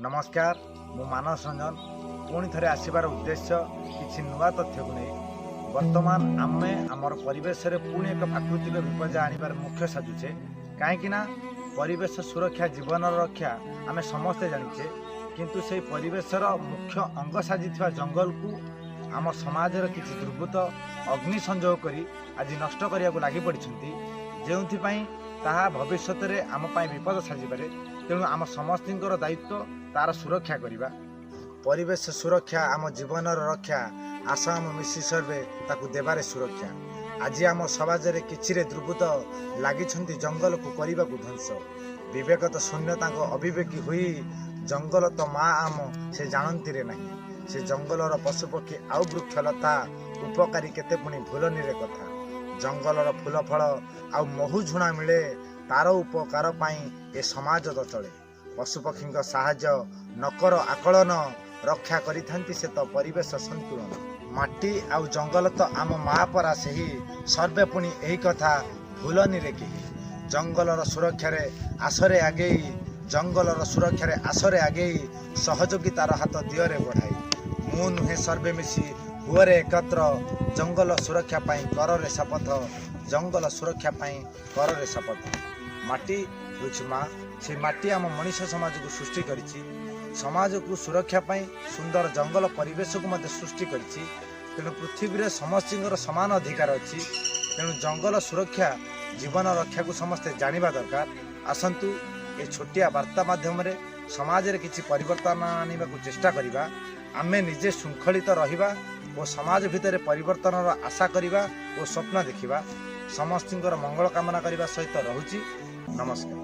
नमस्कार मु मानस रंजन पुणी थे आसबार उद्देश्य किसी नुआ तथ्य को नहीं वर्तमान आमे आमर परिवेश रे पुणी एक प्राकृतिक विपर्य आनिबार मुख्य साजुचे कहीं परिवेश सुरक्षा जीवन रक्षा आमे समस्ते जानिचे किंतु से परिवेशर मुख्य अंग साजी जंगल को आम समाज किसी दुर्बृत्त अग्नि संजोग करी आज नष्ट करने को लगी पड़ी जो ताहा भविष्य में आम विपद साजिपे तेणु आम समस्त दायित्व तार सुरक्षा करवा परिवेश सुरक्षा आम जीवन रक्षा आस आम मिसी सर्वे ताकू देवारे सुरक्षा आज आम समाज में किसी दुर्बृत्त लगी जंगल को करने को ध्वंस विवेक तो शून्यता अभिवेकी हुई जंगल तो माँ आम से जानती रे नहीं से जंगलर पशुपक्षी आउ वृक्षलता उपकारी केते पुणी भूलनी कथा जंगलर फूल फल आउ महू झुणा मिले तार उपकार ए समाज तो चले पशुपक्षी साहाय्य नकर आकलन रक्षा करिथांती से तो परिवेश संतुलन माटी आउ जंगल तो आम माँ परा से ही सर्वे पुणी यही कथा भूलनी रे कि जंगलर सुरक्षा आसरे आगे जंगलर सुरक्षा आसरे आगे सहयोगितार हाथ दियरे बढ़ाई मु नुहे सर्वे मिसी हुए एकत्र जंगल सुरक्षा पाई कर शपथ जंगल सुरक्षा पाई कर शपथ माटी हूँ माँ से माटी आम मनीष समाज को सृष्टि करिछि समाज को सुरक्षा पाई सुंदर जंगल परिवेश को मध्य सृष्टि करिछि तेणु पृथ्वी समस्त समान अधिकार अच्छी तेणु जंगल सुरक्षा जीवन रक्षा को समस्ते जानिबा दरकार आसंतु ए छोटिया वार्ता माध्यम समाज रे किछि परिवर्तन आनिबा को चेष्टा करिबा आमे निजे शृंखलित रहिबा और समाज भितर परिवर्तन आशा करिबा और स्वप्न देखिबा समस्त मंगल कामना करने सहित रहुछि नमस्कार।